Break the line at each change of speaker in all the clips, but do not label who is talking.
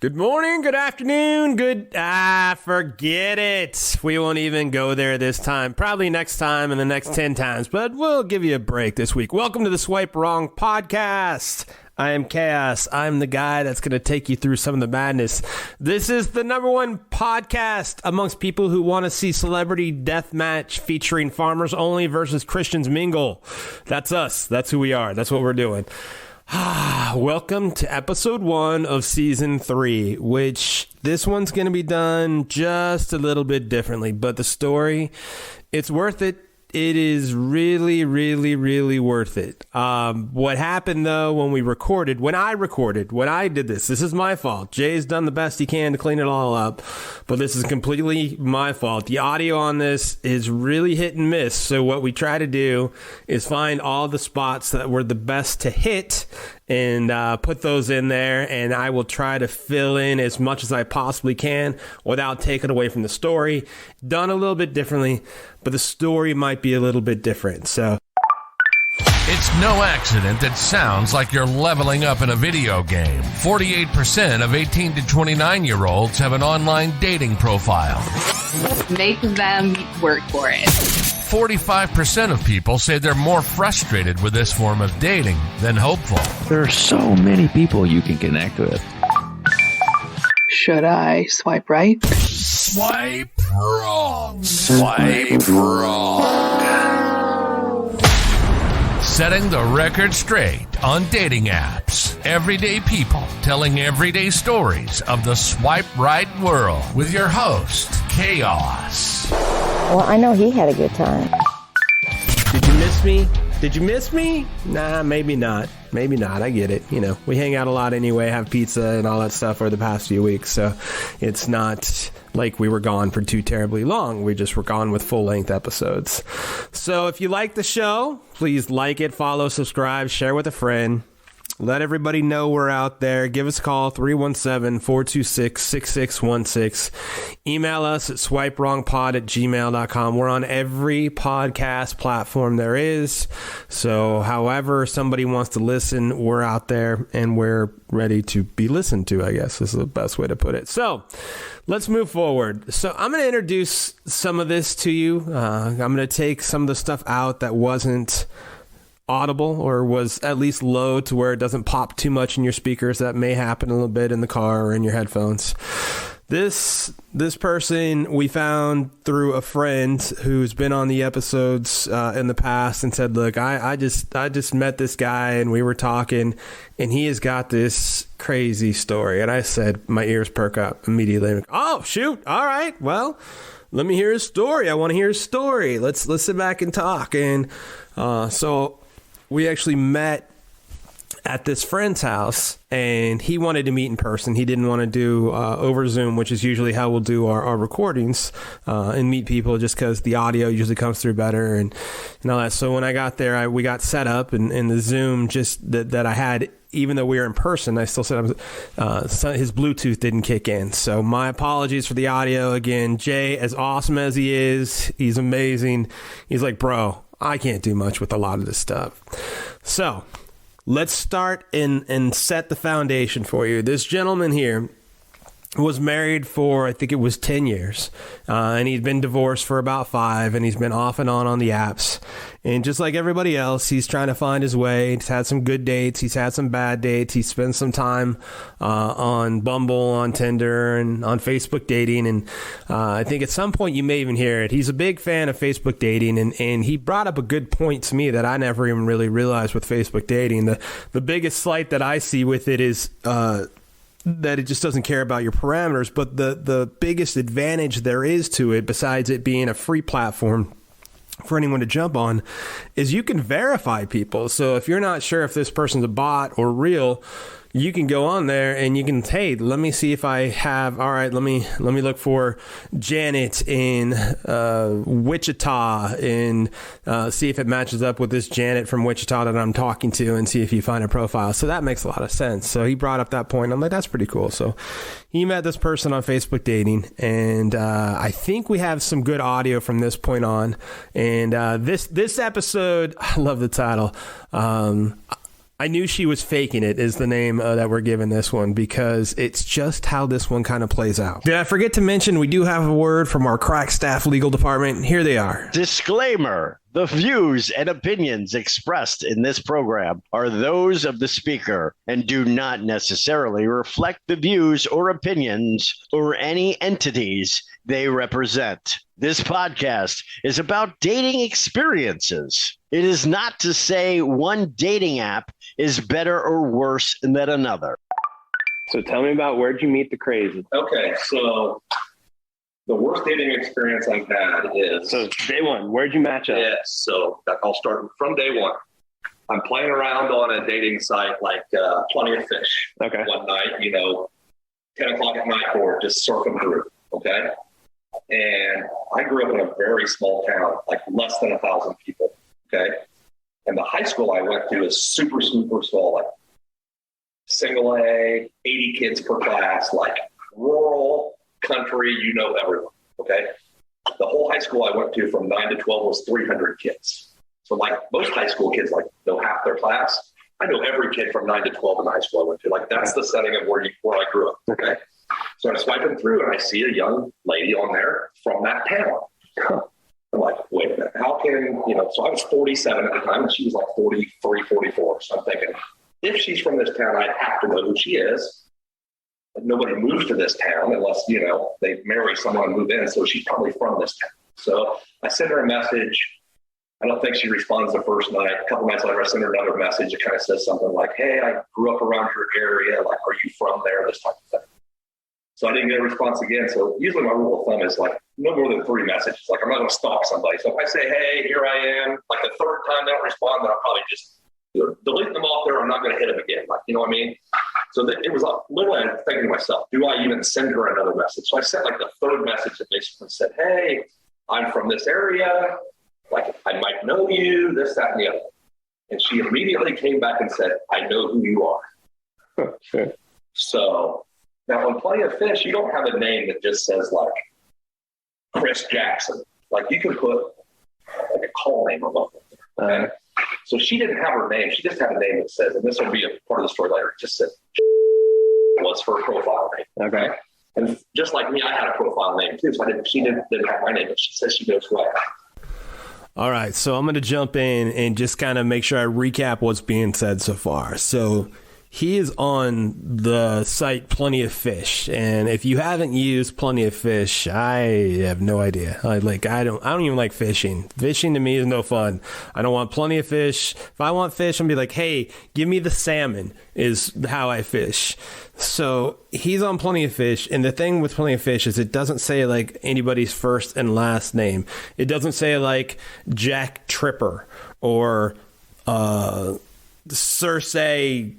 Good morning, good afternoon, forget it. We won't even go there this time. Probably next time and the next 10 times, but we'll give you a break this week. Welcome to the Swipe Wrong Podcast. I am Chaos. I'm the guy that's going to take you through some of the madness. This is the number one podcast amongst people who want to see celebrity death match featuring farmers only versus Christians mingle. That's us. That's who we are. That's what we're doing. Welcome to episode 1 of season 3, which this one's going to be done just a little bit differently, but the story, it's worth it. It is really, really, really worth it. What happened, though, when I did this is my fault. Jay's done the best he can to clean it all up, but this is completely my fault. The audio on this is really hit and miss, so what we try to do is find all the spots that were the best to hit and put those in there, and I will try to fill in as much as I possibly can without taking away from the story. Done a little bit differently, but the story might be a little bit different. So
it's no accident that sounds like you're leveling up in a video game. 48% of 18 to 29-year-olds have an online dating profile.
Make them work for it.
45% of people say they're more frustrated with this form of dating than hopeful.
There are so many people you can connect with.
Should I swipe right?
Swipe wrong. Swipe wrong. Setting the record straight on dating apps. Everyday people telling everyday stories of the swipe right world with your host, Chaos.
Well, I know he had a good time.
Did you miss me? Did you miss me? Nah, maybe not. Maybe not. I get it. You know, we hang out a lot anyway, have pizza and all that stuff over the past few weeks. So it's not like we were gone for too terribly long. We just were gone with full-length episodes. So if you like the show, please like it, follow, subscribe, share with a friend. Let everybody know we're out there. Give us a call, 317-426-6616. Email us at swipewrongpod@gmail.com. We're on every podcast platform there is. So however somebody wants to listen, we're out there and we're ready to be listened to, I guess is the best way to put it. So let's move forward. So I'm going to introduce some of this to you. I'm going to take some of the stuff out that wasn't audible or was at least low to where it doesn't pop too much in your speakers. That may happen a little bit in the car or in your headphones. This person we found through a friend who's been on the episodes in the past and said, look, I just met this guy and we were talking and he has got this crazy story. And I said, my ears perk up immediately. Like, oh, shoot. All right. Well, let me hear his story. I want to hear his story. Let's sit back and talk. And so we actually met at this friend's house, and he wanted to meet in person. He didn't want to do over Zoom, which is usually how we'll do our recordings and meet people, just because the audio usually comes through better and all that. So when I got there, we got set up, and the Zoom just that I had, even though we were in person, I still set up, his Bluetooth didn't kick in. So my apologies for the audio. Again, Jay, as awesome as he is, he's amazing. He's like, bro, I can't do much with a lot of this stuff. So let's start and set the foundation for you. This gentleman here was married for, I think it was 10 years, and he's been divorced for about 5, and he's been off and on the apps. And just like everybody else, he's trying to find his way. He's had some good dates. He's had some bad dates. He spent some time on Bumble, on Tinder, and on Facebook dating. And I think at some point you may even hear it. He's a big fan of Facebook dating, and he brought up a good point to me that I never even really realized with Facebook dating. The biggest slight that I see with it is that it just doesn't care about your parameters. But the biggest advantage there is to it, besides it being a free platform for anyone to jump on, is you can verify people. So if you're not sure if this person's a bot or real, you can go on there and you can, hey, let me see if I have, all right, let me look for Janet in Wichita and see if it matches up with this Janet from Wichita that I'm talking to, and see if you find a profile. So that makes a lot of sense. So he brought up that point. I'm like, that's pretty cool. So he met this person on Facebook dating, and I think we have some good audio from this point on. And this episode, I love the title. I knew she was faking it is the name that we're giving this one because it's just how this one kind of plays out. Did I forget to mention we do have a word from our crack staff legal department? Here they are.
Disclaimer. The views and opinions expressed in this program are those of the speaker and do not necessarily reflect the views or opinions or any entities they represent. This podcast is about dating experiences. It is not to say one dating app is better or worse than another.
So tell me about where'd you meet the crazy?
Okay, so the worst dating experience I've had is...
So day one, where'd you match up?
Yes, so I'll start from day one. I'm playing around on a dating site like Plenty of Fish.
Okay.
One night, 10 o'clock at night or just surfing through, okay? And I grew up in a very small town, like less than 1,000 people, okay? And the high school I went to is super, super small, like single A, 80 kids per class, like rural, country, everyone, okay? The whole high school I went to from 9 to 12 was 300 kids. So like most high school kids, like know half their class. I know every kid from 9 to 12 in the high school I went to. Like that's the setting of where I grew up, okay? So I'm swiping through and I see a young lady on there from that town. I'm like, wait a minute, how can, so I was 47 at the time and she was like 43, 44. So I'm thinking, if she's from this town, I'd have to know who she is. But nobody moves to this town unless, they marry someone and move in. So she's probably from this town. So I send her a message. I don't think she responds the first night. A couple nights later, I send her another message. It kind of says something like, hey, I grew up around your area. Like, are you from there? This type of thing. So I didn't get a response again. So usually my rule of thumb is like no more than 3 messages. Like I'm not going to stalk somebody. So if I say, hey, here I am, like the third time they don't respond, then I'll probably just delete them off there. I'm not going to hit them again. Like, you know what I mean? So it was literally thinking to myself, do I even send her another message? So I sent like the third message that basically said, hey, I'm from this area. Like I might know you, this, that, and the other. And she immediately came back and said, I know who you are.
Sure.
So now on Plenty of Fish, you don't have a name that just says like Chris Jackson. Like you can put like a call name above it. Okay? So she didn't have her name. She just had a name that says, and this will be a part of the story later, it just said was her profile name.
Okay.
And just like me, I had a profile name too. So she didn't have my name, but she says she knows who I am.
All right, so I'm going to jump in and just kind of make sure I recap what's being said so far. So he is on the site Plenty of Fish, and if you haven't used Plenty of Fish, I have no idea. I don't even like fishing. Fishing to me is no fun. I don't want Plenty of Fish. If I want fish, I'm gonna be like, hey, give me the salmon is how I fish. So he's on Plenty of Fish, and the thing with Plenty of Fish is it doesn't say like anybody's first and last name. It doesn't say like Jack Tripper or Cersei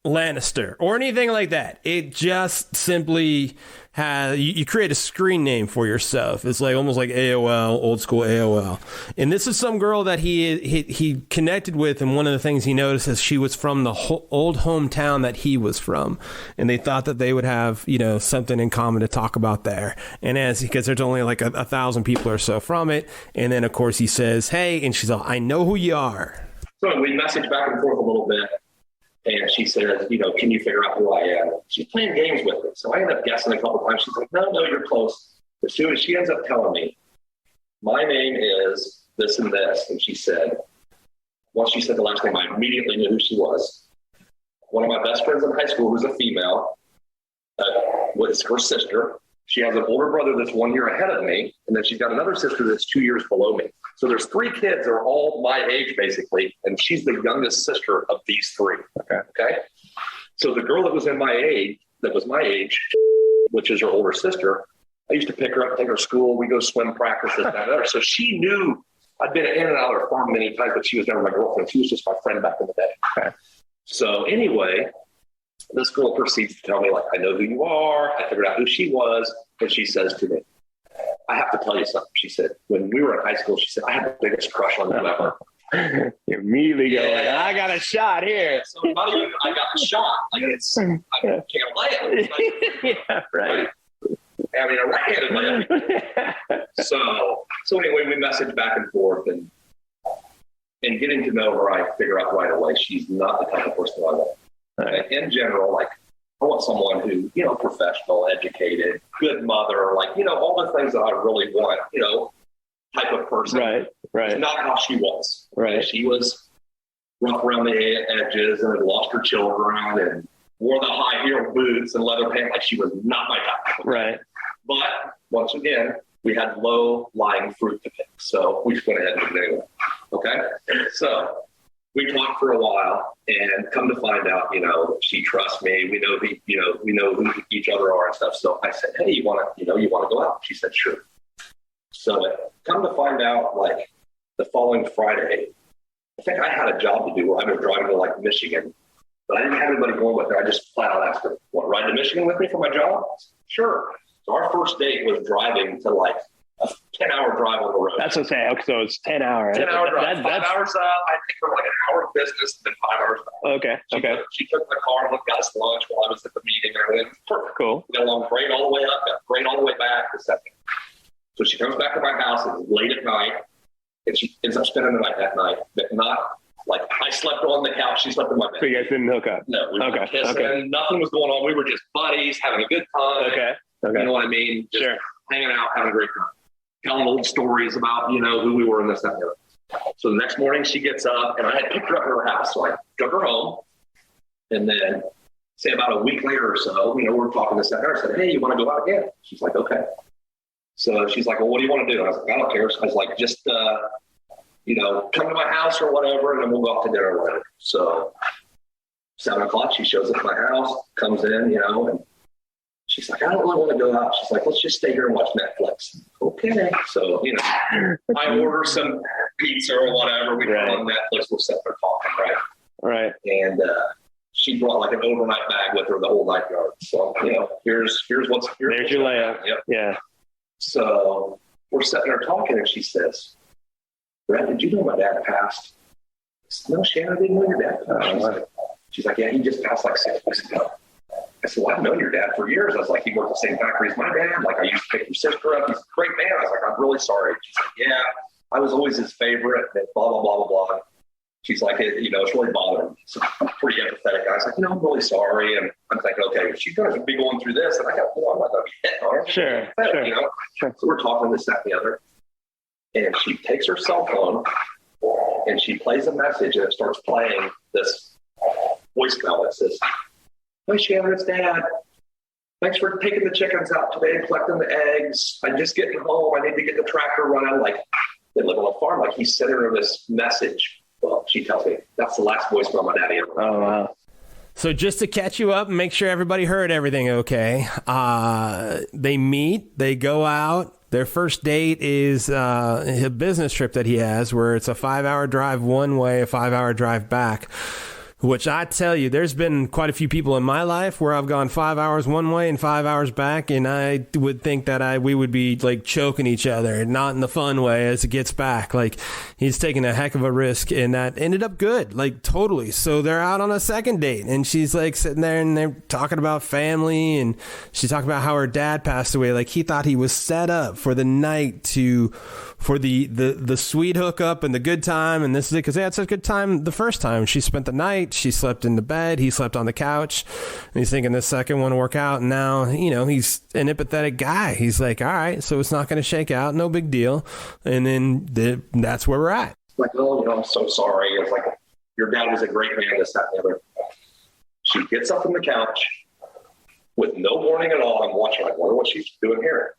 Lannister or anything like that. It just simply has you create a screen name for yourself. It's like almost like AOL, old school AOL. And this is some girl that he connected with, and one of the things he noticed is she was from the old hometown that he was from, and they thought that they would have something in common to talk about there. And because there's only like 1,000 people or so from it, and then of course he says, hey, and she's all, I know who you are.
So we messaged back and forth a little bit. And she said, can you figure out who I am? She's playing games with me. So I ended up guessing a couple times. She's like, no, you're close. As soon as she ends up telling me, my name is this and this. And she said, once she said the last name, I immediately knew who she was. One of my best friends in high school, who's a female, was her sister. She has an older brother that's 1 year ahead of me. And then she's got another sister that's 2 years below me. So there's 3 kids that are all my age, basically, and she's the youngest sister of these 3. Okay. So the girl that was my age, which is her older sister, I used to pick her up, take her to school. We go swim practice, this, that, and other. So she knew I'd been in and out of her farm many times, but she was never my girlfriend. She was just my friend back in the day. Okay. So anyway, this girl proceeds to tell me, like, I know who you are. I figured out who she was. And she says to me, I have to tell you something. She said, when we were in high school, she said, I had the biggest crush on you ever.
You immediately go, I got a shot here.
So not even I got a shot. Like I can't lay it.
Yeah, right.
I mean, a right-handed lay it. So anyway, we messaged back and forth, and and getting to know her, I figure out right away she's not the type of person I want. Right. In general, like, I want someone who, professional, educated, good mother, like, all the things that I really want, type of person.
Right.
It's not how she was.
Right.
She was rough around the edges and had lost her children and wore the high heel boots and leather pants. Like, she was not my type.
Right.
But once again, we had low-lying fruit to pick, so we just went ahead and did it anyway. Okay? So we talked for a while, and come to find out, she trusts me. We know who each other are and stuff. So I said, "Hey, you want to go out?" She said, "Sure." So come to find out, like, the following Friday, I think I had a job to do where I was driving to, like, Michigan, but I didn't have anybody going with me. I just flat out asked her, "Want to ride to Michigan with me for my job?" Sure. So our first date was driving to, like, a 10-hour drive on the road.
That's what I'm saying. Okay, so it's 10-hour.
10-hour drive. 5 hours up. I think for like an hour of business, and then 5 hours back.
Okay.
She took my car and got us lunch while I was at the meeting and everything. Perfect.
Cool.
We got along great all the way up, got great all the way back. So she comes back to my house. It's late at night, and she ends up spending the night that night. But not like I slept on the couch. She slept in my bed.
So you guys didn't hook up?
No. We were kissing. Nothing was going on. We were just buddies, having a good time.
Okay.
You know what I mean? Just hanging out, having a great time. Telling old stories about, who we were in this, that, and the other. So the next morning she gets up, and I had picked her up at her house. So I took her home. And then, say about a week later or so, we're talking this, that, and I said, "Hey, you want to go out again?" She's like, "Okay." So she's like, "Well, what do you want to do?" And I was like, "I don't care." So I was like, "Just, come to my house or whatever, and then we'll go out to dinner or whatever." So 7 o'clock, she shows up at my house, comes in, and she's like, "I don't really want to go out." She's like, "Let's just stay here and watch Netflix." Okay. So, I order some pizza or whatever. We put on Netflix. We're sitting there talking, right?
Right.
And she brought like an overnight bag with her the whole night yard. So, here's
there's your layup.
Yep.
Yeah.
So we're sitting there talking, and she says, "Brad, did you know my dad passed?" I said, "No, Shannon, I didn't know your dad passed." She's like, "Yeah, he just passed like 6 weeks ago." I said, "Well, I've known your dad for years." I was like, "He worked the same factory as my dad. Like, I used to pick your sister up. He's a great man." I was like, "I'm really sorry." She's like, "Yeah, I was always his favorite," and blah, blah, blah, blah, blah. She's like, it's really bothering me. So I'm pretty empathetic. I was like, "I'm really sorry." And I'm thinking, okay, if she's going to be going through this, and I'm not going to be hitting on her.
Sure.
So we're talking this, that, and the other. And she takes her cell phone, and she plays a message, and it starts playing this voicemail that says, "Hey, Shannon, it's Dad. Thanks for taking the chickens out today and collecting the eggs. I'm just getting home. I need to get the tractor running." Like, they live on a farm. Like, he's sending her this message. Well, she tells me that's the last voicemail my daddy ever.
Oh, wow.
So just to catch you up and make sure everybody heard everything okay, they meet, they go out. Their first date is a business trip that he has where it's a 5-hour drive one way, a 5-hour drive back. Which I tell you, there's been quite a few people in my life where I've gone 5 hours one way and 5 hours back, and I would think that we would be like choking each other, not in the fun way as it gets back. Like, he's taking a heck of a risk, and that ended up good, like totally. So they're out on a second date, and she's like sitting there, and they're talking about family, and she's talking about how her dad passed away. Like, he thought he was set up for the night for the sweet hookup and the good time, and this is it because they had such a good time the first time. She spent the night. She slept in the bed. He slept on the couch. And he's thinking this second one will work out. And now, he's an empathetic guy. He's like, all right, so it's not going to shake out. No big deal. And then that's where we're at.
Like, "Oh, I'm so sorry." It's like, "Your dad was a great man, this, that, and the other." She gets up from the couch with no warning at all. I'm watching. I wonder what she's doing here.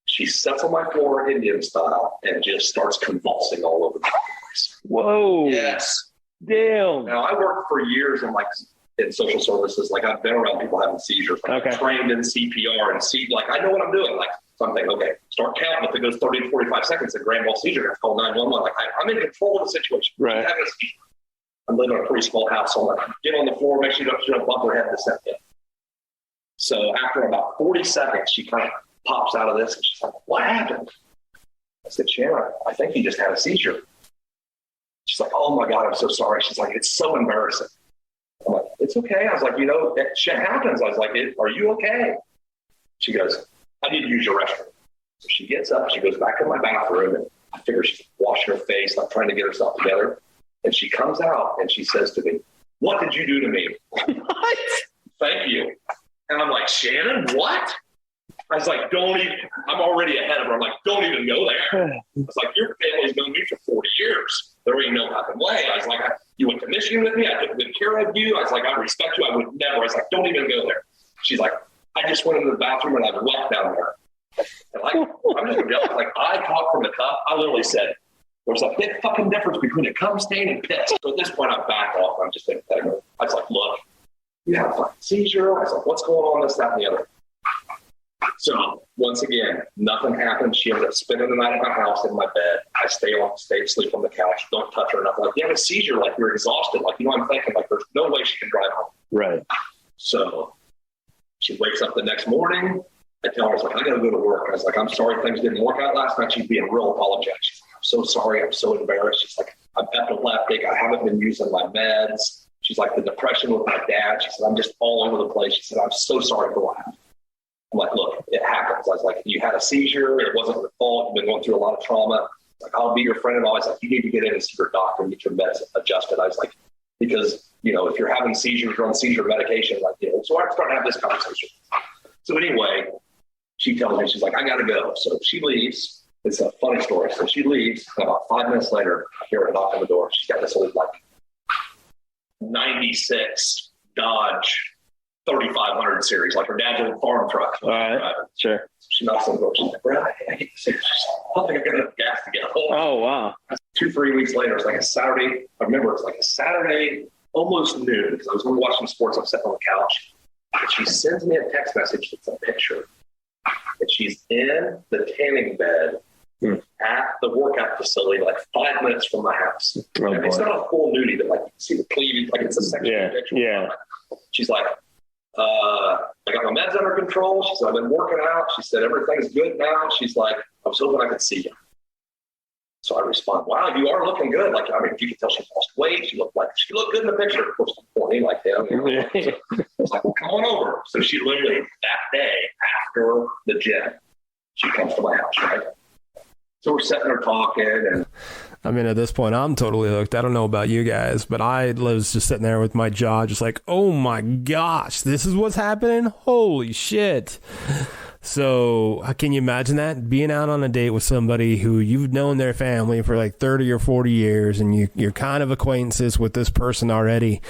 She sits on my floor, Indian style, and just starts convulsing all over the place.
Whoa.
Yes.
Damn.
Now, I worked for years in social services. Like, I've been around people having seizures. Like,
Okay.
I'm trained in CPR and like, I know what I'm doing. Like, so I'm thinking, okay, start counting. If it goes 30 to 45 seconds, a grand mal seizure, I have to call 911. Like, I'm in control of the situation.
Right.
She's having a seizure. I'm living in a pretty small house, so I'm like, get on the floor, make sure you don't bump her head this second. So after about 40 seconds, she kind of pops out of this, and she's like, "What happened?" I said, "Shannon, I think he just had a seizure." She's like, "Oh my God, I'm so sorry." She's like, "It's so embarrassing." I'm like, "It's okay." I was like, that shit happens. I was like, "Are you okay?" She goes, "I need to use your restroom." So she gets up, she goes back to my bathroom, and I figure she's washing her face, like trying to get herself together. And she comes out and she says to me, "What did you do to me?"
What?
"Thank you." And I'm like, "Shannon, what?" I was like, "Don't even," I'm already ahead of her. I'm like, "Don't even go there." I was like, "Your family's known me for 40 years. There ain't no fucking way." I was like, "You went to Michigan with me. I took good care of you." I was like, "I respect you. I would never." I was like, "Don't even go there." She's like, "I just went into the bathroom and I wept down there." And like, I'm just gonna be honest, like, I talked from the cup. I literally said, "There's a big fucking difference between a cum stain and piss." So at this point, I back off. I'm just thinking, I was like, "Look, you have a fucking seizure." I was like, "What's going on?" This, that, and the other. So once again, nothing happened. She ended up spending the night at my house in my bed. I stay asleep on the couch. Don't touch her. Nothing. Like, you have a seizure. Like, you're exhausted. Like, you know, I'm thinking, like, there's no way she can drive home.
Right.
So she wakes up the next morning. I tell her, I was like, "I got to go to work." I was like, "I'm sorry things didn't work out last night." She's being real apologetic. She's like, "I'm so sorry. I'm so embarrassed." She's like, "I'm epileptic. I haven't been using my meds." She's like, "The depression with my dad." She said, "I'm just all over the place." She said, "I'm so sorry for what happened." I'm like, "Look, it happens." I was like, "You had a seizure. It wasn't your fault. You've been going through a lot of trauma." Like, "I'll be your friend." And I was like, "You need to get in and see your doctor and get your meds adjusted." I was like, because, you know, if you're having seizures, you're on seizure medication, like, you know, so I'm starting to have this conversation. So anyway, she tells me, she's like, "I got to go." So she leaves. It's a funny story. So she leaves, and about 5 minutes later, I hear her knock on the door. She's got this old, like, 96 Dodge 3500 series, like her dad's old farm truck.
All right. Sure.
She knocks on the door. She's like, "Brad, I get the seizures. I don't think I got enough gas to get home."
Oh, wow.
2-3 weeks later, it's like a Saturday. I remember it's like a Saturday, almost noon, because I was going to watch some sports. I'm sitting on the couch. And she sends me a text message. It's a picture. And she's in the tanning bed at the workout facility, like 5 minutes from my house.
Oh,
and it's
boy.
not a full nudity, but like you can see the cleavage, like it's a sexual picture.
Yeah.
She's like, "I got my meds under control." She said, "I've been working out." She said, "Everything's good now." She's like, "I was hoping I could see you." So I respond, "Wow, you are looking good." Like, I mean, you can tell she lost weight. She looked good in the picture. Of course, I'm horny like him. You know? So it's like, "Well, come on over." So she literally, that day after the gym, she comes to my house, right? So we're sitting there talking, and
I mean, at this point, I'm totally hooked. I don't know about you guys, but I was just sitting there with my jaw just like, oh my gosh, this is what's happening? Holy shit. So can you imagine that? Being out on a date with somebody who you've known their family for like 30 or 40 years, and you're kind of acquaintances with this person already,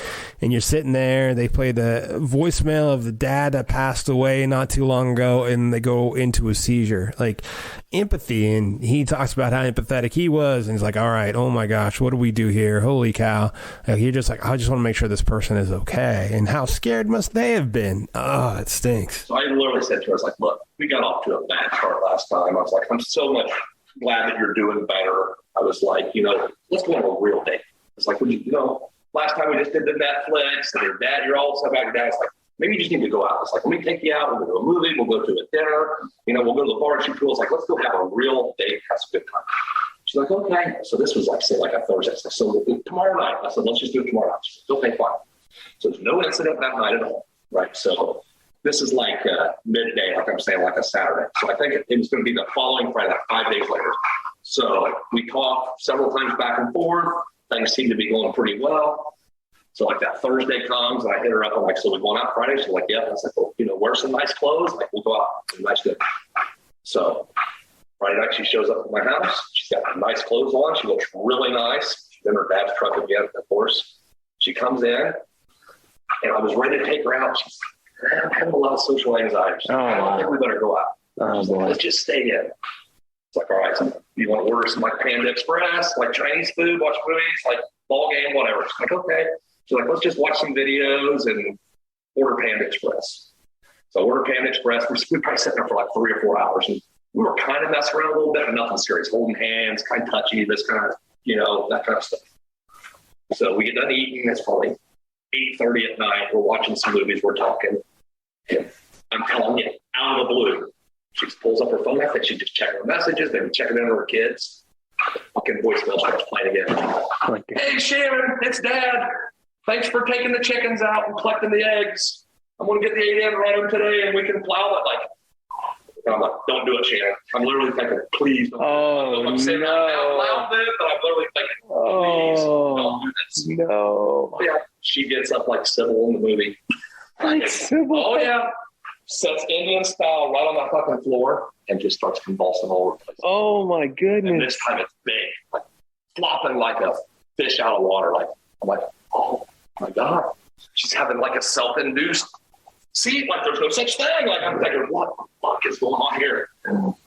and you're sitting there, they play the voicemail of the dad that passed away not too long ago, and they go into a seizure. Like, empathy, and he talks about how empathetic he was, and he's like, all right, oh my gosh, what do we do here? Holy cow. Like, you're just like, I just want to make sure this person is okay. And how scared must they have been? Oh, it stinks.
so I literally said to her, I was like, "Look, we got off to a bad start last time." I was like, "I'm so much glad that you're doing better." I was like, "You know, let's go on a real date." It's like, you know, last time we just did the Netflix, and your dad, you're all upset about your dad. It's like, maybe you just need to go out. It's like, let me take you out. We'll go to a movie. We'll go to a dinner. You know, we'll go to the bar. And she feels like, let's go have a real date. Have a good time. She's like, okay. So this was like, say, like a Thursday. I said, so tomorrow night. I said, let's just do it tomorrow night. She said, okay, fine. So there's no incident that night at all, right? So this is like midday, like I'm saying, like a Saturday. So I think it was going to be the following Friday, like 5 days later. So we talked several times back and forth. Things seem to be going pretty well. So like that Thursday comes, and I hit her up. I'm like, "So we going out Friday?" She's like, "Yeah." I was like, "Well, you know, wear some nice clothes. Like, we'll go out. Nice good." So Friday night, she shows up at my house. She's got nice clothes on. She looks really nice. She's in her dad's truck again, of course. She comes in, and I was ready to take her out. She's like, "I'm having a lot of social anxiety." She's like, "I don't think we better go out." She's like, "Let's just stay in." It's like, all right, so you want to order some like Panda Express, like Chinese food, watch movies, like ball game, whatever. She's like, okay. She's like, let's just watch some videos and order Panda Express. So I ordered Panda Express. We probably sat there for like 3 or 4 hours, and we were kind of messing around a little bit, but nothing serious, holding hands, kind of touchy, this kind of, you know, that kind of stuff. So we get done eating. It's probably 8:30 at night. We're watching some movies. We're talking. And I'm telling you, out of the blue, she pulls up her phone. I think she just checked her messages, maybe checking into her kids. Fucking voicemail starts playing again. "Hey, Sharon, it's Dad. Thanks for taking the chickens out and collecting the eggs. I'm going to get the 8 in right today, and we can plow it." Like, And I'm like, don't do it, Shannon. I'm literally thinking, please don't do it. I don't know if I'm saying that out loud then, but I'm literally thinking, please don't do this.
No.
Yeah. She gets up like Sybil in the movie.
Like Sybil?
Oh, yeah. Sets Indian style right on the fucking floor and just starts convulsing all over the place.
Oh, my
And
goodness.
this time it's big, like flopping like a fish out of water. Like, I'm like, oh my God. She's having like a self-induced seat, like there's no such thing. Like I'm thinking, what the fuck is going on here?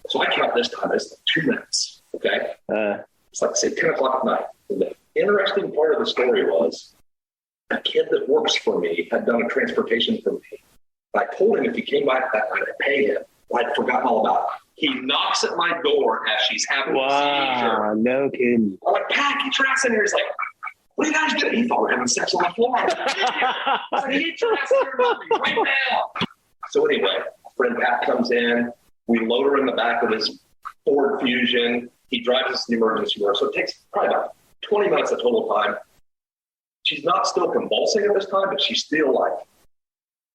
So I count this time as 2 minutes. Okay. It's like say 10 o'clock at night. And the interesting part of the story was a kid that works for me had done a transportation for me. I told him if he came back that night, I'd pay him. I'd forgotten all about it. He knocks at my door as she's having a seizure.
Wow, no kidding.
I'm like, Pat, get your ass in here. He's like, what are you guys doing? He thought we were having sex on the floor. I'm like, get your ass in here right now. So anyway, friend Pat comes in. We load her in the back of his Ford Fusion. He drives us to the emergency room. So it takes probably about 20 minutes of total time. She's not still convulsing at this time, but she's still like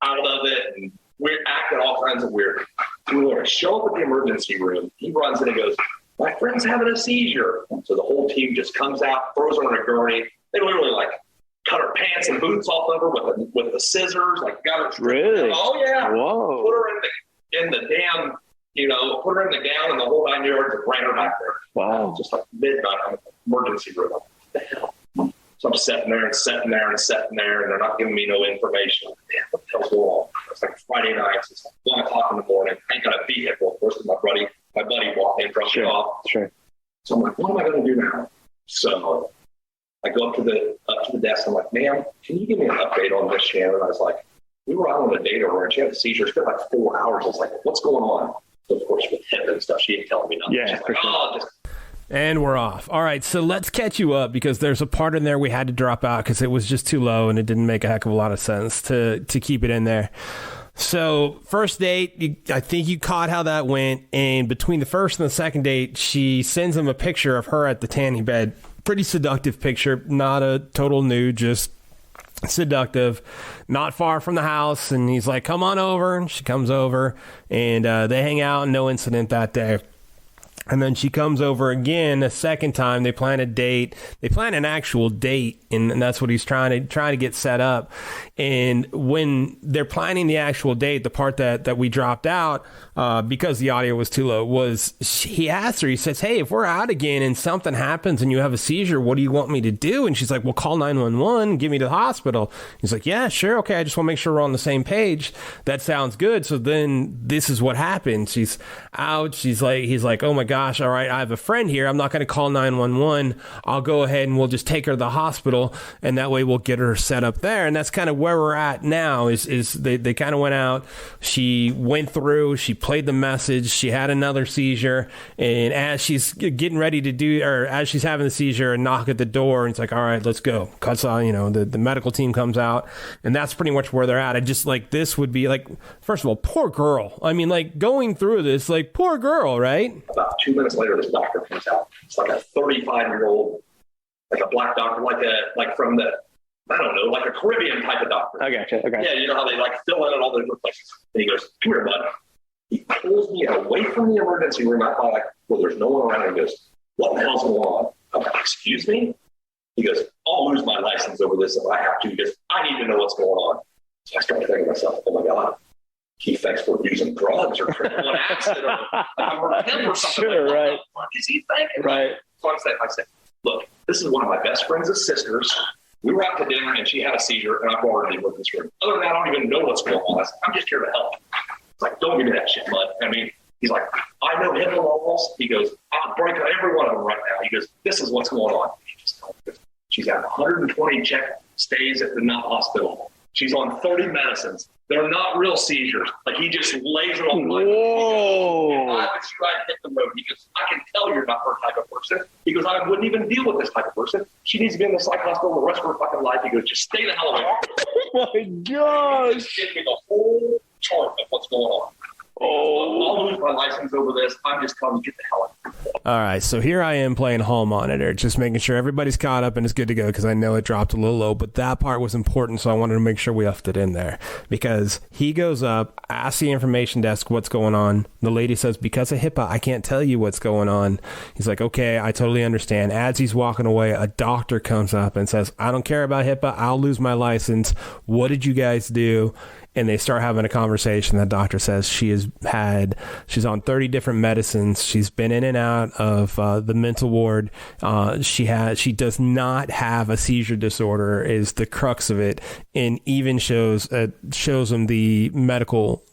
out of it and we're acting all kinds of weird. We want to show up at the emergency room. He runs in and goes, my friend's having a seizure. So the whole team just comes out, throws her on a gurney. They literally like cut her pants and boots off of her with the scissors, like got her.
Really?
Oh yeah.
Whoa.
Put her in the damn, put her in the gown and the whole 9 yards and ran her back there.
Wow.
Just like midnight, I'm in the emergency room. Like, what the hell? So I'm sitting there, and they're not giving me no information. Damn, what the hell's going on? It's like Friday nights. It's like 1 o'clock in the morning. I ain't got a vehicle. Of course, my buddy walked in, dropped me off.
Sure.
So I'm like, what am I going to do now? So I go up to the desk. I'm like, ma'am, can you give me an update on this, Shannon? I was like, we were out on a date over her, and she had a seizure. It's been like 4 hours. I was like, what's going on? So of course, with him and stuff, she ain't telling me nothing.
Yeah,
She's
for
like,
sure.
just.
And we're off. All right, so let's catch you up because there's a part in there we had to drop out because it was just too low and it didn't make a heck of a lot of sense to keep it in there. So first date, I think you caught how that went. And between the first and the second date, she sends him a picture of her at the tanning bed. Pretty seductive picture, not a total nude, just seductive, not far from the house. And he's like, come on over. And she comes over and they hang out. No incident that day. And then she comes over again a second time. They plan a date. They plan an actual date, and that's what he's trying to get set up. And when they're planning the actual date, the part that we dropped out because the audio was too low was he asked her. He says, "Hey, if we're out again and something happens and you have a seizure, what do you want me to do?" And she's like, "Well, call 911, get me to the hospital." He's like, "Yeah, sure, okay. I just want to make sure we're on the same page. That sounds good." So then this is what happens. She's out. He's like, "Oh my gosh, all right, I have a friend here. I'm not going to call 911. I'll go ahead and we'll just take her to the hospital, and that way we'll get her set up there." And that's kind of where we're at now is they kind of went out. She went through, she played the message, she had another seizure, and as she's getting ready to as she's having the seizure, a knock at the door, and it's like, all right, let's go. Cuts on, the medical team comes out, and that's pretty much where they're at. I just like, this would be like, first of all, poor girl. I mean, like, going through this, like, poor girl, right?
About 2 minutes later, this doctor comes out. It's like a 35-year-old, like a black doctor, like from the, I don't know, like a Caribbean type of doctor.
I gotcha. Okay.
Yeah, you know how they like fill in at all those places. And he goes, "Come here, bud." He pulls me away from the emergency room. I'm like, well, there's no one around. He goes, "What the hell's going on?" I'm like, "Excuse me?" He goes, "I'll lose my license over this if I have to." He goes, "I need to know what's going on." So I started thinking to myself, oh my God, he thinks we're using drugs or criminal an accident or like him or something.
Sure,
like,
right.
what the fuck is he thinking?
Right.
So I said, "Look, this is one of my best friends' sisters. We were out to dinner and she had a seizure and I brought her to the emergency room. Other than that, I don't even know what's going on. I said, I'm just here to help." It's like, don't give me that shit, bud. I mean, he's like, "I know him laws." He goes, "I'll break every one of them right now." He goes, "This is what's going on." He just told me, she's had 120 check stays at the Knott Hospital. She's on 30 medicines. They're not real seizures. Like, he just lays it on my
Whoa.
If I was you, I'd hit the road. He goes, "I can tell you're not her type of person." He goes, "I wouldn't even deal with this type of person. She needs to be in the psych hospital the rest of her fucking life." He goes, "Just stay the hell away."
Oh my gosh.
Just give me the whole chart of what's going on.
Oh.
"I'll lose my license over this. I'm just telling you, get the hell out."
All right, so here I am playing hall monitor, just making sure everybody's caught up and is good to go because I know it dropped a little low, but that part was important, so I wanted to make sure we left it in there because he goes up, asks the information desk what's going on. The lady says, because of HIPAA, I can't tell you what's going on. He's like, okay, I totally understand. As he's walking away, a doctor comes up and says, I don't care about HIPAA. I'll lose my license. What did you guys do? And they start having a conversation. The doctor says she's on 30 different medicines. She's been in and out of the mental ward. She does not have a seizure disorder is the crux of it, and even shows him the medical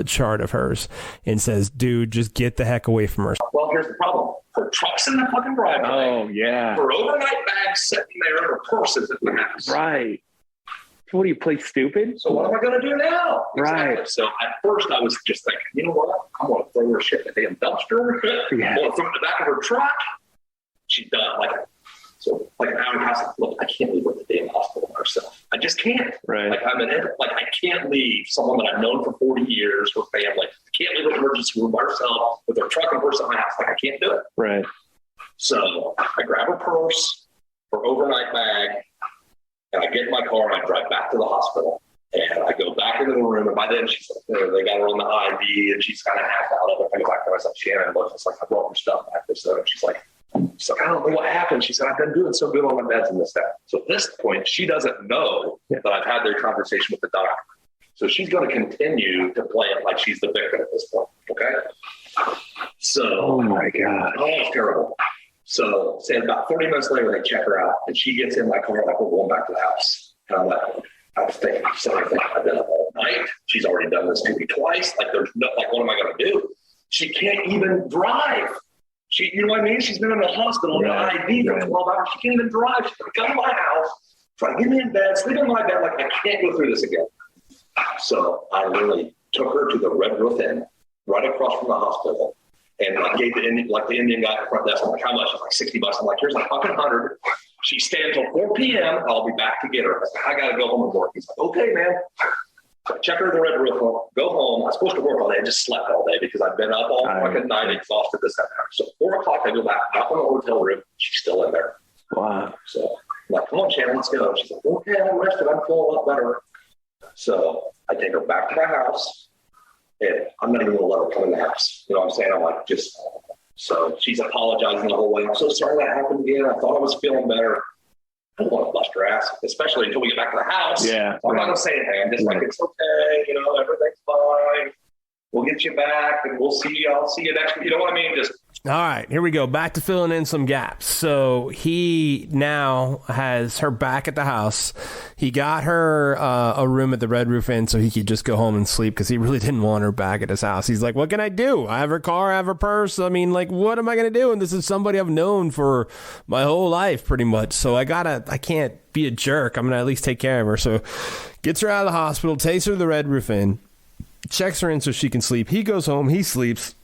chart of hers and says, dude, just get the heck away from her.
Well, here's the problem. Her truck's in the fucking driveway.
Oh, yeah.
Her overnight bag's sitting there, her purse is in the house.
Right. So what do you play stupid?
So what am I going to do now?
Right.
Exactly. So at first I was just thinking, you know what? I'm going to throw her shit in the damn dumpster.
Yeah.
I'm going to throw it in the back of her truck. She's done. Like an hour and a half. Look, I can't leave her at the damn hospital by herself. I just can't.
Right.
I can't leave someone that I've known for 40 years, her family. I can't leave her in the emergency room by herself with her truck and purse in my house. Like I can't do it.
Right.
So I grab her purse, her overnight bag, and I get in my car and I drive back to the hospital. And I go back into the room, and by then she's like, they got her on the IV, and she's kind of half out of it. I go back there, I was like, Shannon, look, it's like I brought her stuff back this and she's like, I don't know what happened. She said, I've been doing so good on my meds and this, that. So at this point, she doesn't know that I've had their conversation with the doctor. So she's going to continue to play it like she's the victim at this point. Okay. So,
Oh my God.
Oh, it's terrible. So, say about 30 minutes later, they check her out, and she gets in my car like, we're going back to the house. And I'm like, I was thinking, I've been up all night. She's already done this to me twice. Like, there's no, like, what am I going to do? She can't even drive. You know what I mean? She's been in the hospital in the IV for 12 hours. She can't even drive. She's going to come to my house, try to get me in bed, sleep in my bed. Like, I can't go through this again. So I literally took her to the Red Roof Inn, right across from the hospital. And I gave the Indian guy at the front desk, I'm like, how much? He's like, $60. I'm like, here's like fucking 100. She stayed until 4 p.m. I'll be back to get her. I got to go home and work. He's like, okay, man. So I check her at the Red Roof, go home. I was supposed to work all day. I just slept all day because I've been up all fucking night, exhausted this, that, and that. So 4 o'clock, I go back, knock on the hotel room. She's still in there.
Wow.
So I'm like, come on, Shannon, let's go. She's like, okay, I'm rested. I'm feeling a lot better. So I take her back to my house, and I'm not even going to let her come in the house. You know what I'm saying? I'm like, so she's apologizing the whole way. I'm so sorry that happened again. I thought I was feeling better. I don't want to bust her ass, especially until we get back to the house.
Yeah.
So I'm not going to say anything. I'm just like, it's okay. You know, everything's fine. We'll get you back, and we'll see you. I'll see you next week. You know what I mean? Just.
All right, here we go. Back to filling in some gaps. So he now has her back at the house. He got her a room at the Red Roof Inn so he could just go home and sleep because he really didn't want her back at his house. He's like, what can I do? I have her car, I have her purse. I mean, like, what am I going to do? And this is somebody I've known for my whole life pretty much. So I can't be a jerk. I'm going to at least take care of her. So gets her out of the hospital, takes her to the Red Roof Inn, checks her in so she can sleep. He goes home, he sleeps.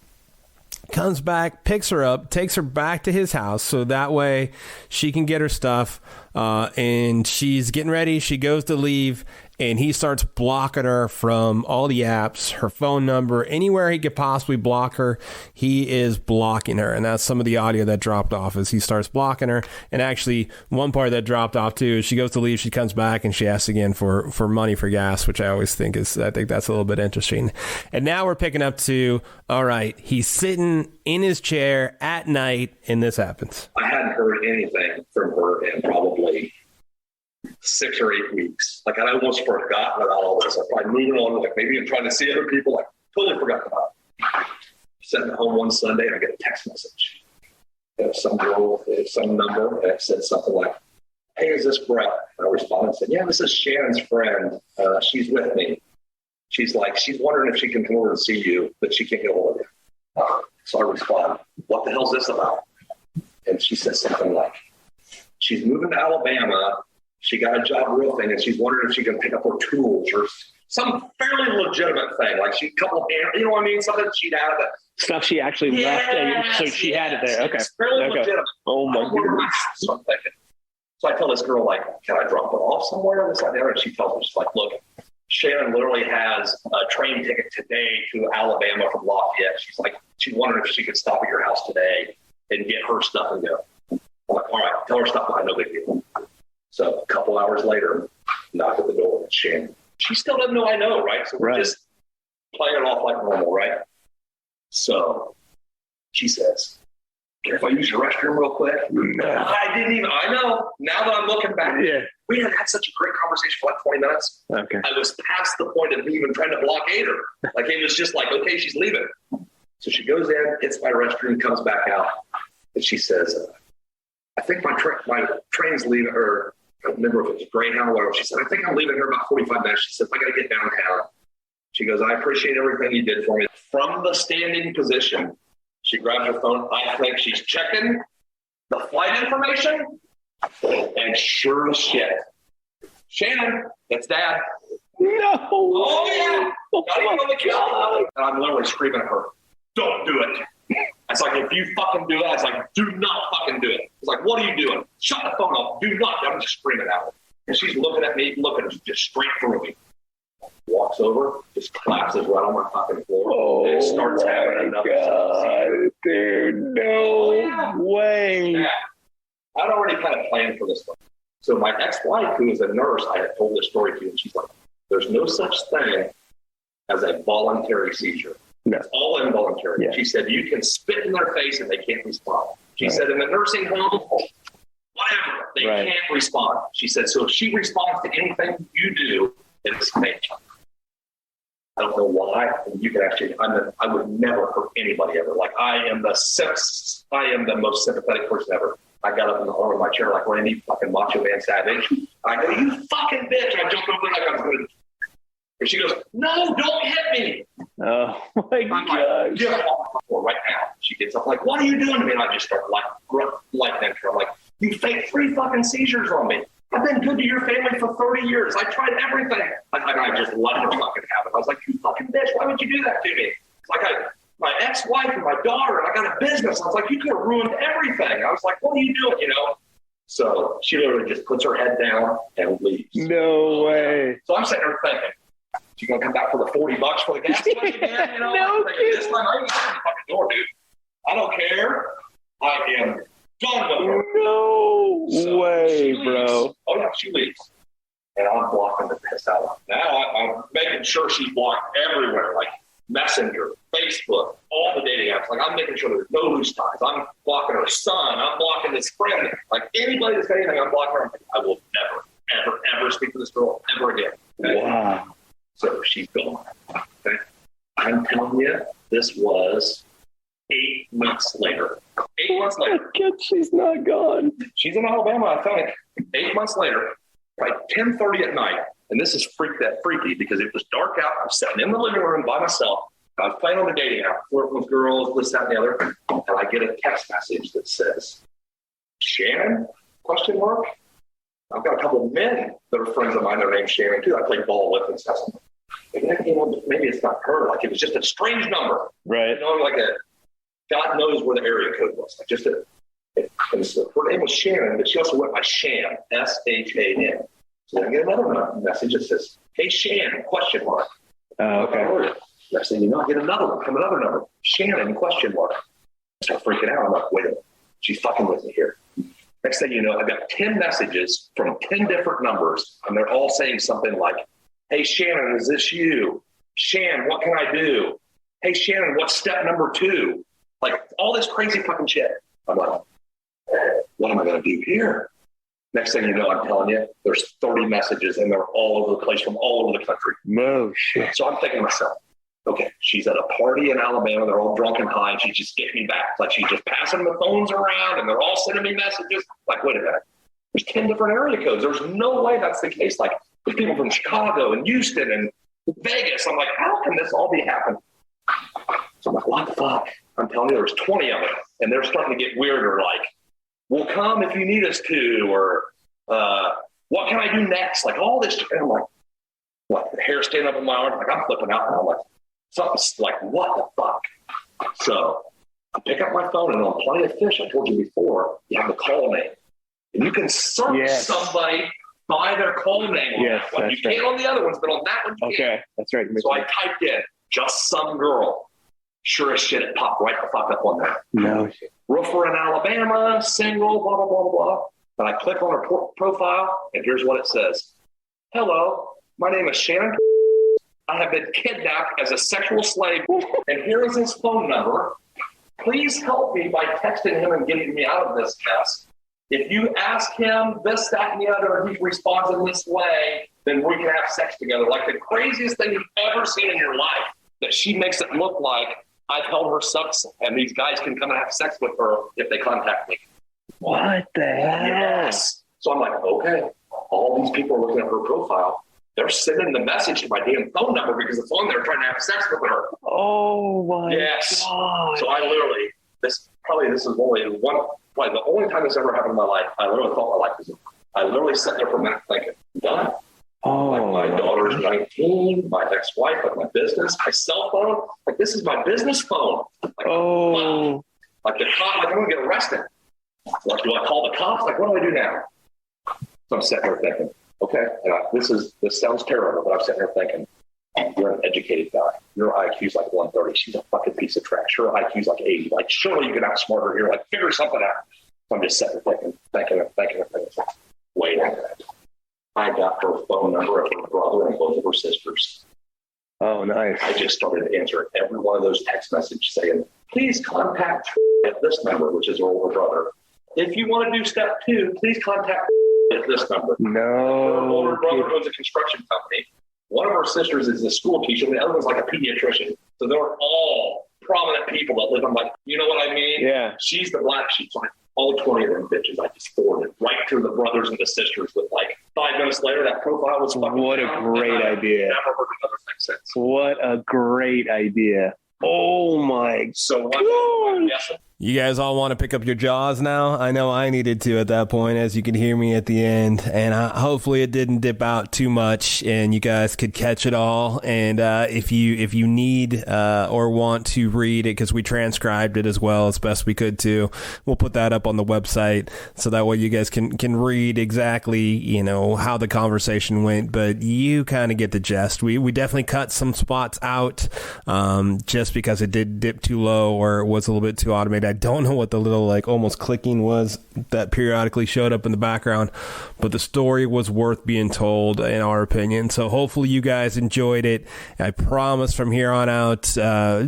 Comes back, picks her up, takes her back to his house so that way she can get her stuff. And she's getting ready. She goes to leave, and he starts blocking her from all the apps, her phone number, anywhere he could possibly block her. He is blocking her, and that's some of the audio that dropped off as he starts blocking her. And actually, one part that dropped off too is she goes to leave, she comes back, and she asks again for money for gas, which I think that's a little bit interesting. And now we're picking up to, all right, he's sitting in his chair at night, and this happens.
I hadn't heard anything from her in probably 6 or 8 weeks. Like, I almost forgotten about all this. I'm probably moving on, like maybe I'm trying to see other people. Like, totally forgot about it. Sitting at home one Sunday, and I get a text message. Some girl with some number, and it said something like, hey, is this Brett? And I responded and said, yeah, this is Shannon's friend. She's with me. She's wondering if she can come over and see you, but she can't get hold of you. So I respond, what the hell's this about? And she says something like, she's moving to Alabama. She got a job roofing, and she's wondering if she can pick up her tools or some fairly legitimate thing. Like you know what I mean? Something she'd had it.
Stuff she actually left. So she had it there. Okay.
It's fairly legitimate.
Oh my goodness.
So I'm thinking. So I tell this girl, like, can I drop it off somewhere? This, that, there. And she tells me, she's like, look, Shannon literally has a train ticket today to Alabama from Lafayette. She's like, she's wondering if she could stop at your house today and get her stuff and go. I'm like, all right, tell her stuff behind, no big deal. So a couple hours later, knock at the door. It's Shannon. She still doesn't know I know, right? So we're just playing it off like normal, right? So she says, care if I use your restroom real quick? No. I know. Now that I'm looking back, we had such a great conversation for like 20 minutes. Okay. I was past the point of me even trying to blockade her. Like, it was just like, okay, she's leaving. So she goes in, hits my restroom, comes back out, and she says, I think my train's leaving, or I don't remember if it was Greyhound or whatever. She said, I think I'm leaving here about 45 minutes. She said, I got to get downtown. She goes, I appreciate everything you did for me. From the standing position, she grabs her phone. I think she's checking the flight information. And sure as shit, Shannon, it's Dad. No. Oh, yeah. Not even on the couch. And I'm literally screaming at her, don't do it. It's like, if you fucking do that, it's like, do not fucking do it. It's like, what are you doing? Shut the phone off. Do not. I'm just screaming at her. And she's looking at me, looking just straight through me. Walks over, just collapses right on my fucking floor, and starts having another.
Dude, no way.
Yeah. I'd already kind of planned for this one. So my ex-wife, who is a nurse, I had told this story to, and she's like, there's no such thing as a voluntary seizure. No. It's all involuntary. Yeah. She said, you can spit in their face and they can't respond. She said, in the nursing home, whatever, they can't respond. She said, so if she responds to anything you do, it's fake. I don't know why. You can actually, I would never hurt anybody ever. Like, I am the most sympathetic person ever. I got up in the arm of my chair like Randy fucking Macho Man Savage. I go, you fucking bitch. I jumped over like I was going to. And she goes, no, don't hit me.
Oh, my God.
Like, get off the floor right now. She gets up like, what are you doing to me? And I just start like lightning her. I'm like, you faked 3 fucking seizures on me. I've been good to your family for 30 years. I tried everything. I just let her fucking have it. I was like, you fucking bitch, why would you do that to me? It's like my ex-wife and my daughter, and I got a business. I was like, you could have ruined everything. I was like, what are you doing, So she literally just puts her head down and leaves.
No way.
So I'm sitting there thinking, she's going to come back for the $40 for the gas money again?
No kidding.
This time I ain't getting the fucking door, dude. I don't care. I am done with her.
No way, bro.
Oh, yeah, she leaves. And I'm blocking the piss out of her. Now I'm making sure she's blocked everywhere, like Messenger, Facebook, all the dating apps. Like, I'm making sure there's no loose ties. I'm blocking her son. I'm blocking this friend. Like, anybody that's got anything, I'm blocking her. I will never, ever, ever speak to this girl ever again. Okay?
Wow.
So she's gone. Okay? I'm telling you, this was 8 months later. 8 months later.
I guess she's not gone.
She's in Alabama, I think. 8 months later, like 10:30 at night, and this is freaky because it was dark out. I'm sitting in the living room by myself. I was playing on the dating app, flirting with girls, this, that, and the other, and I get a text message that says, Shannon? ? I've got a couple of men that are friends of mine. Their name's Shannon too. I play ball with and stuff. Maybe it's not her. Like, it was just a strange number.
Right.
Like God knows where the area code was. Like, just her name was Shannon, but she also went by Shan, S-H-A-N. So I get another message that says, hey, Shan, ?
Oh, okay.
Next thing you know, I get another one from another number, Shannon, ? I start freaking out. I'm like, wait a minute, she's fucking with me here. Next thing you know, I've got 10 messages from 10 different numbers, and they're all saying something like, hey, Shannon, is this you? Shan, what can I do? Hey, Shannon, what's step number 2? Like, all this crazy fucking shit. I'm like, what am I going to do here? Next thing you know, I'm telling you, there's 30 messages, and they're all over the place from all over the country.
No shit.
So I'm thinking to myself, okay, she's at a party in Alabama. They're all drunk and high, and she's just getting me back. Like, she's just passing the phones around, and they're all sending me messages. Like, wait a minute. There's 10 different area codes. There's no way that's the case. Like, there's people from Chicago and Houston and Vegas. I'm like, how can this all be happening? So I'm like, what the fuck? I'm telling you, there's 20 of them, and they're starting to get weirder. Like, we'll come if you need us to, or what can I do next? Like, all this. And I'm like, what? The hair standing up on my arm. Like, I'm flipping out, and I'm like, something's like, what the fuck? So I pick up my phone, and on Plenty of Fish, I told you before, you have the call name. And you can search somebody by their call name on that one. You can't on the other ones, but on that one you can.
Okay, that's right.
So I typed in, just some girl. Sure as shit, it popped right the fuck up on there.
No shit.
Roofer in Alabama, single, blah, blah, blah, blah, blah. And I click on her profile, and here's what it says. Hello, my name is Shannon. I have been kidnapped as a sexual slave, and here is his phone number. Please help me by texting him and getting me out of this mess. If you ask him this, that, and the other, and he responds in this way, then we can have sex together. Like the craziest thing you've ever seen in your life, that she makes it look like I've held her sex, and these guys can come and have sex with her if they contact me.
What the hell?
Yes. So I'm like, okay, all these people are looking at her profile. They're sending the message to my damn phone number because it's on there trying to have sex with her.
Oh my God.
So I literally, this is probably the only time this ever happened in my life. I literally thought my life was over. I literally sat there for a minute thinking, done.
Oh,
like my daughter's 19, my ex-wife, like my business, my cell phone. Like this is my business phone. Like, wow. Like the cop, like I'm gonna get arrested. Like, do I call the cops? Like, what do I do now? So I'm sitting there thinking, okay, this sounds terrible, but I'm sitting there thinking, you're an educated guy. Your IQ's like 130. She's a fucking piece of trash. Her IQ's like 80. Like, surely you can outsmart her here. Like, figure something out. So I'm just sitting there thinking. Wait a minute. I got her phone number of her brother and both of her sisters.
Oh, nice.
I just started answering every one of those text messages saying, please contact at this number, which is her older brother. If you want to do step 2, please contact at this number.
No.
Her older brother owns a construction company. One of her sisters is a school teacher, and the other one's like a pediatrician. So they're all prominent people that live. I'm like, you know what I mean?
Yeah.
She's the black sheep. So all 20 of them bitches, I just forwarded right to the brothers and the sisters with like 5 minutes later, that profile was fucking
What a
down,
great idea.
Never heard another thing since.
What a great idea. Oh my
So what?
God.
Yes.
You guys all want to pick up your jaws now? I know I needed to at that point, as you could hear me at the end. And hopefully it didn't dip out too much and you guys could catch it all. And if you need or want to read it, because we transcribed it as well as best we could too, we'll put that up on the website so that way you guys can read exactly, how the conversation went. But you kind of get the gist. We definitely cut some spots out just because it did dip too low or it was a little bit too automated. I don't know what the little almost clicking was that periodically showed up in the background, but the story was worth being told in our opinion. So hopefully you guys enjoyed it. I promise from here on out,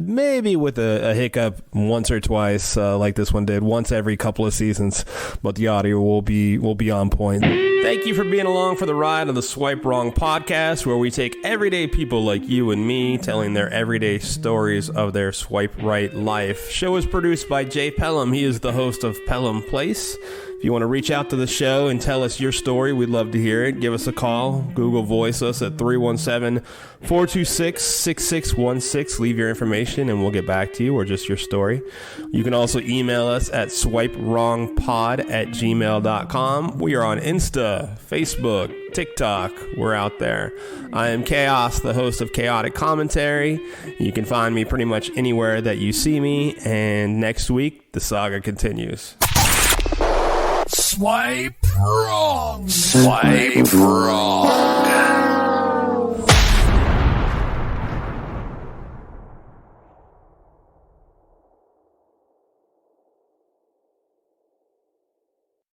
maybe with a hiccup once or twice, like this one did, once every couple of seasons, but the audio will be on point. Thank you for being along for the ride on the Swipe Wrong podcast, where we take everyday people like you and me telling their everyday stories of their swipe right life. Show is produced by Jay Pelham. He is the host of Pelham Place. If you want to reach out to the show and tell us your story, we'd love to hear it. Give us a call. Google Voice us at 317-426-6616. Leave your information and we'll get back to you, or just your story. You can also email us at swipewrongpod@gmail.com. We are on Insta, Facebook, TikTok. We're out there. I am Chaos, the host of Chaotic Commentary. You can find me pretty much anywhere that you see me. And next week, the saga continues.
Swipe wrong. Swipe wrong.